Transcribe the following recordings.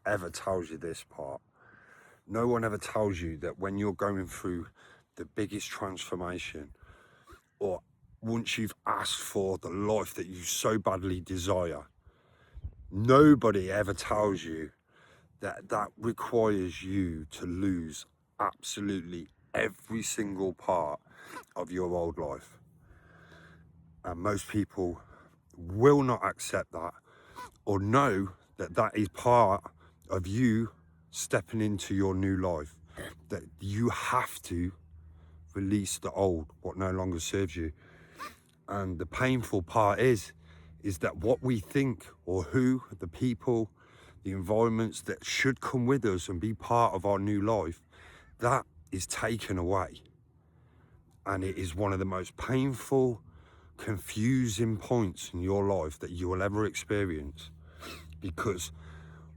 ever tells you this part. No one ever tells you that when you're going through the biggest transformation, or once you've asked for the life that you so badly desire, nobody ever tells you that that requires you to lose absolutely every single part of your old life. And most people will not accept that, or know that that is part of you stepping into your new life, that you have to release the old, what no longer serves you. And the painful part is that what we think, or who, the people, the environments that should come with us and be part of our new life, that is taken away. And it is one of the most painful, confusing points in your life that you will ever experience, because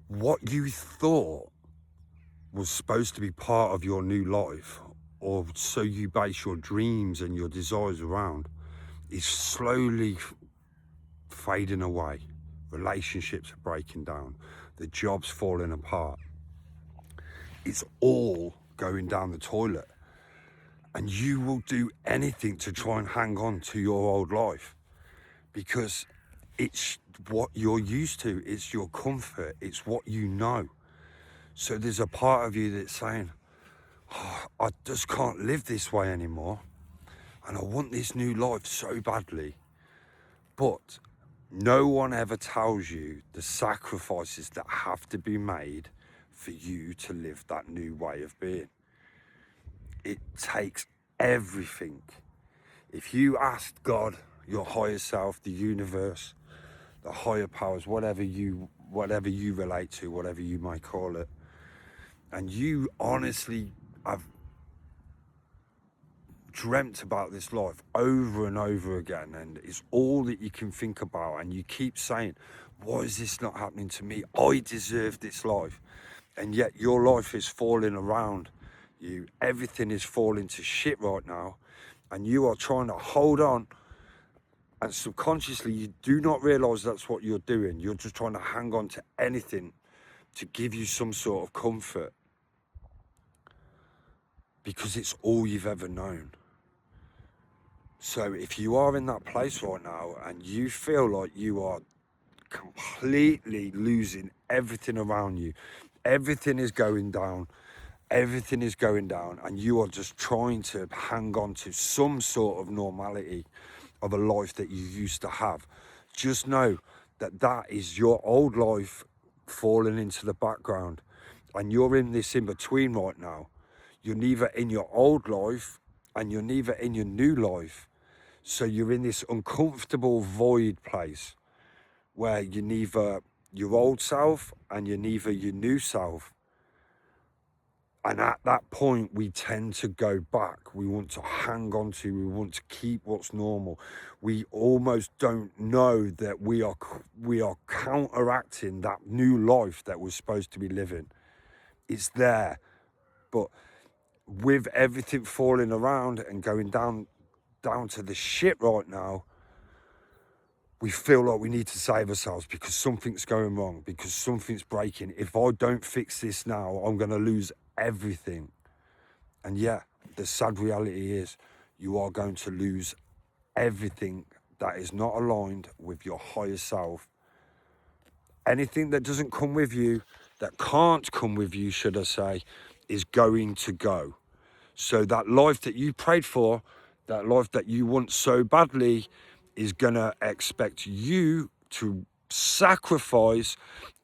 what you thought was supposed to be part of your new life, or so you base your dreams and your desires around, is slowly fading away. Relationships are breaking down, the job's falling apart, it's all going down the toilet. And you will do anything to try and hang on to your old life, because it's what you're used to, it's your comfort, it's what you know. So there's a part of you that's saying, oh, I just can't live this way anymore, and I want this new life so badly. But no one ever tells you the sacrifices that have to be made for you to live that new way of being. It takes everything. If you asked God, your higher self, the universe, the higher powers, whatever you relate to, whatever you might call it, and you honestly have dreamt about this life over and over again, and it's all that you can think about, and you keep saying, why is this not happening to me? I deserve this life. And yet your life is falling around you. Everything is falling to shit right now, and you are trying to hold on, and subconsciously you do not realize that's what you're doing. You're just trying to hang on to anything to give you some sort of comfort, because it's all you've ever known. So if you are in that place right now and you feel like you are completely losing everything around you, everything is going down, and you are just trying to hang on to some sort of normality of a life that you used to have, just know that that is your old life falling into the background, and you're in this in between right now. You're neither in your old life and you're neither in your new life. So you're in this uncomfortable void place where you're neither your old self and you're neither your new self. And at that point, we tend to go back. We want to hang on to, we want to keep what's normal. We almost don't know that we are counteracting that new life that we're supposed to be living. It's there, but with everything falling around and going down to the shit right now, we feel like we need to save ourselves because something's going wrong, because something's breaking. If I don't fix this now, I'm going to lose everything. And yeah, the sad reality is you are going to lose everything that is not aligned with your higher self. Anything that doesn't come with you, that can't come with you, should I say, is going to go. So that life that you prayed for, that life that you want so badly, is going to expect you to sacrifice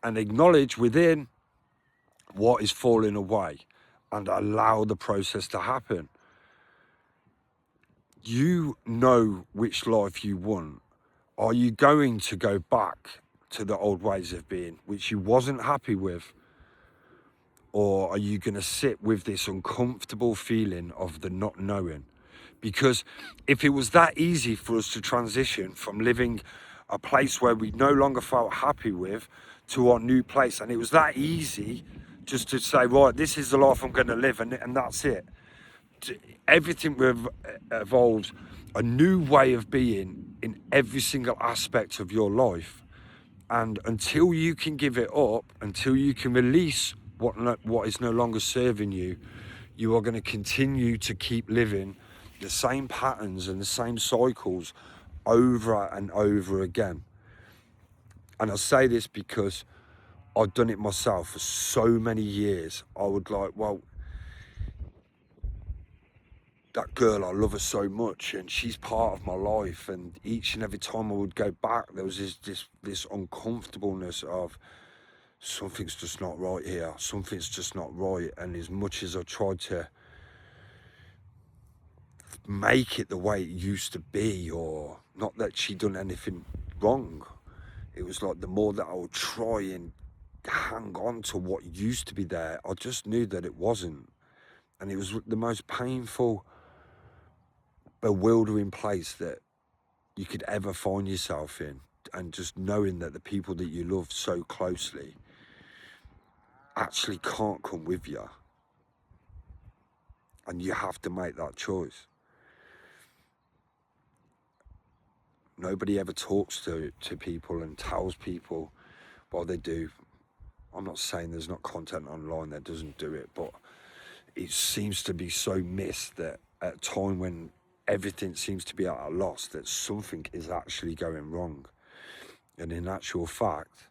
and acknowledge within what is falling away and allow the process to happen. You know which life you want. Are you going to go back to the old ways of being, which you wasn't happy with? Or are you going to sit with this uncomfortable feeling of the not knowing? Because if it was that easy for us to transition from living a place where we no longer felt happy with to our new place, and it was that easy just to say, right, this is the life I'm going to live, and that's it. Everything evolves a new way of being in every single aspect of your life. And until you can give it up, until you can release what is no longer serving you, you are going to continue to keep living the same patterns and the same cycles over and over again. And I say this because I've done it myself for so many years. I would like, well, that girl, I love her so much and she's part of my life. And each and every time I would go back, there was this uncomfortableness of something's just not right here. Something's just not right. And as much as I tried to make it the way it used to be, or not that she'd done anything wrong, it was like the more that I would try and hang on to what used to be there, I just knew that it wasn't. And it was the most painful, bewildering place that you could ever find yourself in. And just knowing that the people that you love so closely actually can't come with you, and you have to make that choice. Nobody ever talks to people and tells people what they do. I'm not saying there's not content online that doesn't do it, but it seems to be so missed that at a time when everything seems to be at a loss, that something is actually going wrong. And in actual fact,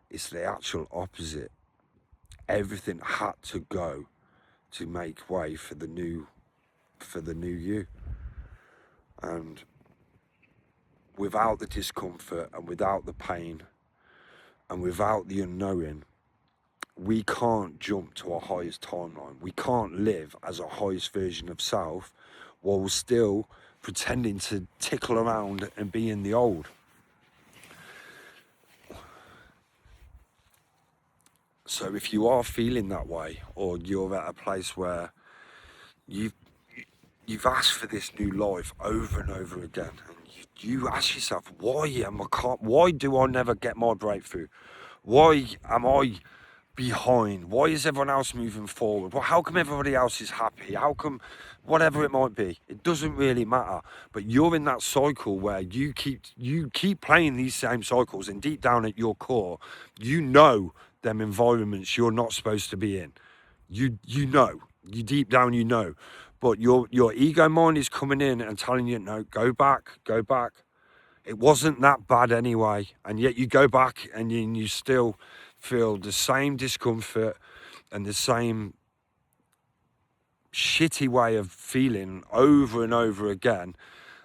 it's the actual opposite. Everything had to go to make way for the new you. And without the discomfort and without the pain and without the unknowing, we can't jump to our highest timeline. We can't live as our highest version of self while we're still pretending to tickle around and be in the old. So if you are feeling that way, or you're at a place where you've asked for this new life over and over again, and you ask yourself, why do I never get my breakthrough? Why am I behind? Why is everyone else moving forward? Well, how come everybody else is happy? How come, whatever it might be, it doesn't really matter. But you're in that cycle where you keep playing these same cycles, and deep down at your core, you know them environments you're not supposed to be in. You deep down you know. But your ego mind is coming in and telling you, no, go back. It wasn't that bad anyway. And yet you go back and you still feel the same discomfort and the same shitty way of feeling over and over again,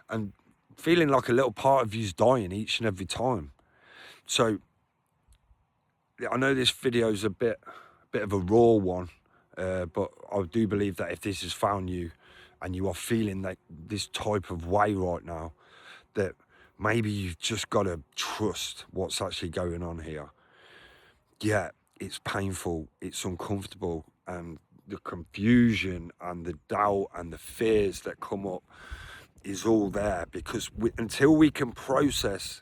and feeling like a little part of you's dying each and every time. So I know this video is a bit of a raw one, but I do believe that if this has found you and you are feeling like this type of way right now, that maybe you've just got to trust what's actually going on here. Yeah, it's painful, it's uncomfortable, and the confusion and the doubt and the fears that come up is all there, because until we can process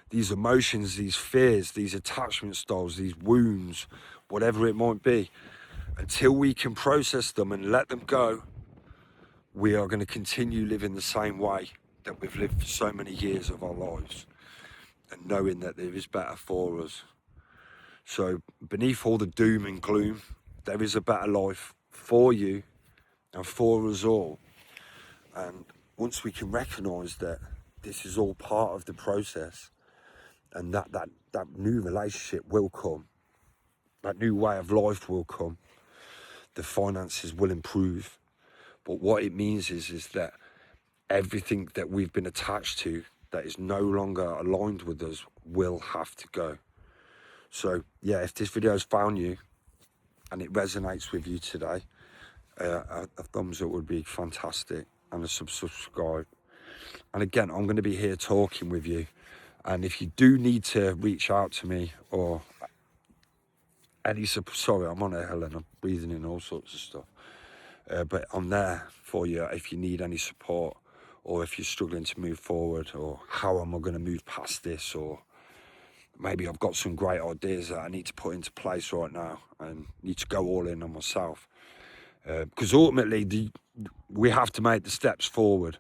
these emotions, these fears, these attachment styles, these wounds, whatever it might be, until we can process them and let them go, we are going to continue living the same way that we've lived for so many years of our lives, and knowing that there is better for us. So beneath all the doom and gloom, there is a better life for you and for us all. And once we can recognise that this is all part of the process, and that new relationship will come, that new way of life will come, the finances will improve. But what it means is that everything that we've been attached to that is no longer aligned with us will have to go. So yeah, if this video has found you and it resonates with you today, a thumbs up would be fantastic, and a subscribe. And again, I'm going to be here talking with you, and if you do need to reach out to me, or sorry, I'm on a hill and I'm breathing in all sorts of stuff, but I'm there for you if you need any support, or if you're struggling to move forward, or how am I going to move past this, or maybe I've got some great ideas that I need to put into place right now and need to go all in on myself. Because ultimately, we have to make the steps forward.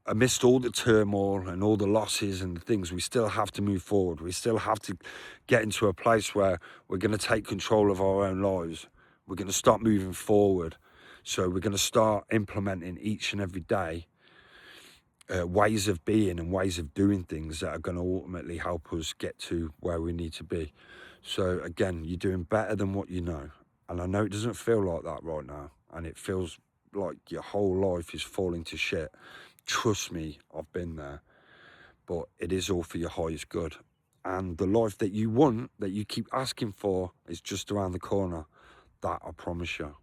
amidst all the turmoil and all the losses and the things, we still have to move forward. We still have to get into a place where we're going to take control of our own lives. We're going to start moving forward. So we're going to start implementing each and every day ways of being and ways of doing things that are going to ultimately help us get to where we need to be. So again, you're doing better than what you know. And I know it doesn't feel like that right now. And it feels like your whole life is falling to shit. Trust me, I've been there. But it is all for your highest good. And the life that you want, that you keep asking for, is just around the corner. That I promise you.